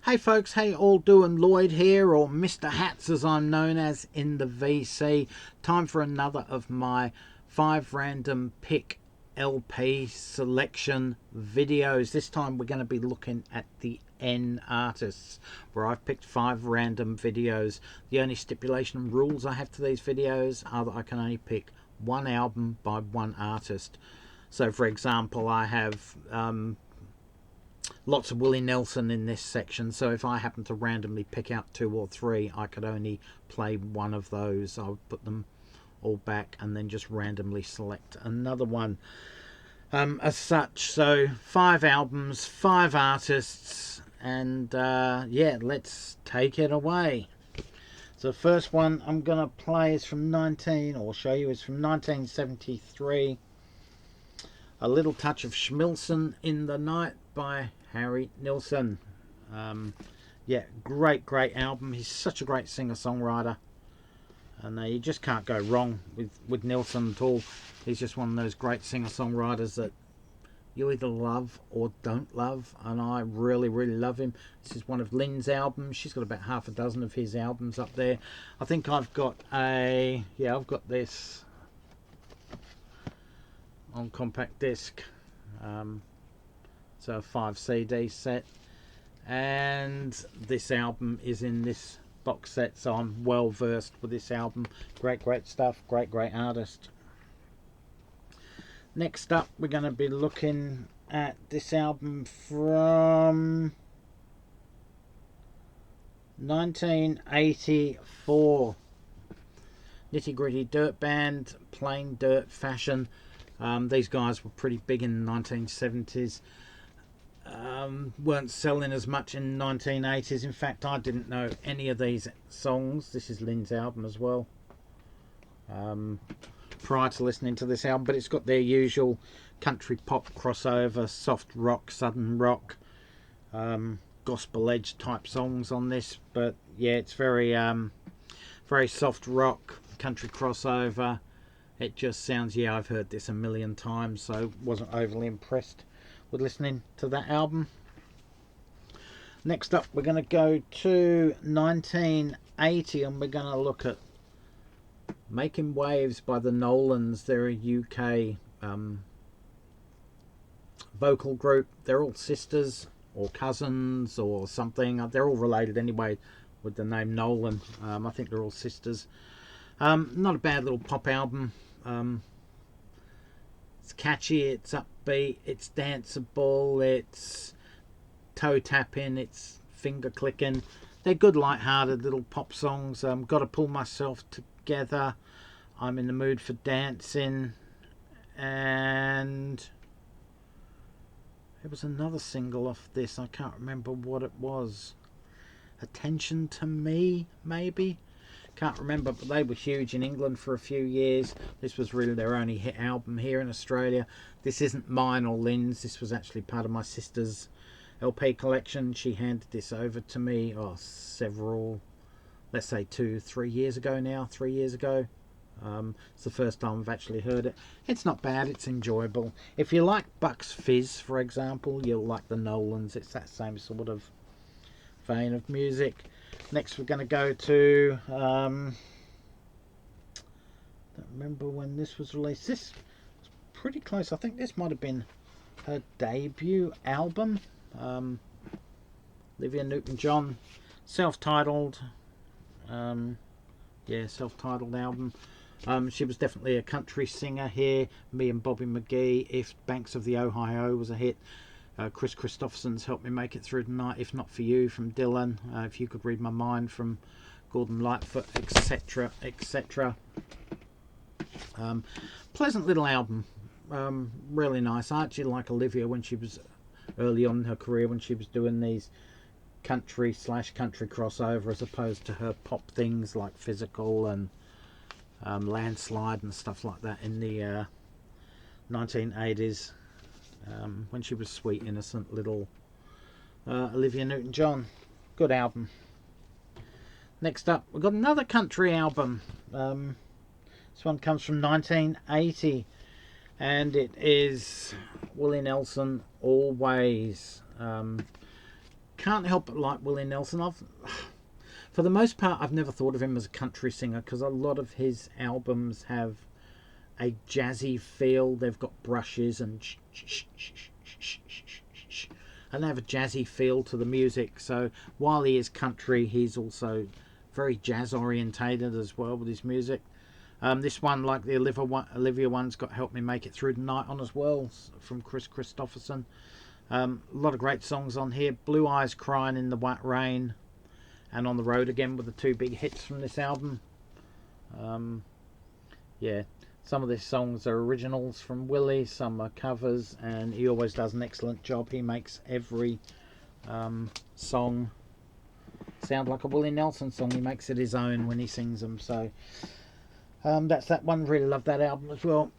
Hey folks, hey all doing, Lloyd here, or Mr. Hats as I'm known as in the VC. Time for another of my 5 random pick LP selection videos. This time we're going to be looking at the N artists, where I've picked 5 random videos. The only stipulation and rules I have to these videos are that I can only pick one album by one artist. So for example, I have lots of Willie Nelson in this section, so if I happen to randomly pick out 2 or 3, I could only play one of those. I would put them all back and then just randomly select another one as such. So 5 albums, 5 artists, and yeah, let's take it away. So the first one I'm gonna play is from show you is from 1973. A Little Touch of Schmilson in the Night by Harry Nilsson. Yeah, great album. He's such a great singer-songwriter, and you just can't go wrong with Nilsson at all. He's just one of those great singer-songwriters that you either love or don't love, and I really love him. This is one of Lynne's albums. She's got about half a dozen of his albums up there. I think I've got I've got this on compact disc. So a 5 CD set, and this album is in this box set, so I'm well versed with this album. Great stuff, great artist. Next up, we're going to be looking at this album from 1984. Nitty Gritty Dirt Band, Plain Dirt Fashion. These guys were pretty big in the 1970s. Weren't selling as much in the 1980s. In fact, I didn't know any of these songs. This is Lynne's album as well. Prior to listening to this album, but it's got their usual country pop crossover, soft rock, southern rock, gospel edge type songs on this. But yeah, it's very soft rock, country crossover. It just sounds, yeah, I've heard this a million times, so wasn't overly impressed with listening to that album. Next up, we're going to go to 1980, and we're going to look at Making Waves by the Nolans. They're a UK vocal group. They're all sisters or cousins or something. They're all related anyway with the name Nolan. I think they're all sisters. Not a bad little pop album. It's catchy, it's upbeat, it's danceable, it's toe tapping, it's finger clicking. They're good light-hearted little pop songs. Gotta Pull Myself Together, I'm in the Mood for Dancing, and there was another single off this, I can't remember what it was. Attention to Me, maybe? Can't remember, but they were huge in England for a few years. This was really their only hit album here in Australia. This isn't mine or Lynne's. This was actually part of my sister's LP collection. She handed this over to me several, let's say 2-3 years ago now. 3 years ago. It's the first time I've actually heard it. It's not bad, it's enjoyable. If you like Bucks Fizz, for example, you'll like the Nolans. It's that same sort of vein of music. Next we're going to go to don't remember when this was released. This was pretty close. I think this might have been her debut album. Olivia Newton-John, self-titled. Self-titled album. She was definitely a country singer here. Me and Bobby McGee, If Banks of the Ohio was a hit. Chris Christopherson's Help Me Make It Through the Night, If Not For You from Dylan, If You Could Read My Mind from Gordon Lightfoot, etc. Pleasant little album, really nice. I actually like Olivia when she was early on in her career, when she was doing these country crossover, as opposed to her pop things like Physical and Landslide and stuff like that in the 1980s. When she was sweet, innocent little Olivia Newton-John. Good album. Next up, we've got another country album. This one comes from 1980, and it is Willie Nelson, Always. can't help but like Willie Nelson. For the most part, I've never thought of him as a country singer, because a lot of his albums have a jazzy feel. They've got brushes and they have a jazzy feel to the music. So while he is country, he's also very jazz orientated as well with his music. This one, like the Olivia one's got Help Me Make It Through the Night on as well, from Chris Christopherson. A lot of great songs on here. Blue Eyes Crying in the Wet Rain and On the Road Again were the two big hits from this album. Yeah, some of these songs are originals from Willie, some are covers, and he always does an excellent job. He makes every song sound like a Willie Nelson song. He makes it his own when he sings them. So that's that one. Really love that album as well.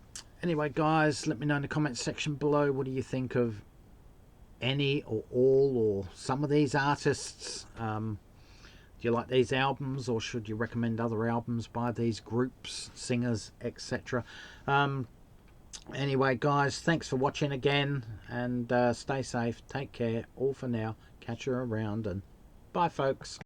Anyway, guys, let me know in the comments section below, what do you think of any or all or some of these artists? Do you like these albums, or should you recommend other albums by these groups, singers, etc.? Anyway, guys, thanks for watching again, and stay safe, take care, all for now, catch you around, and bye, folks.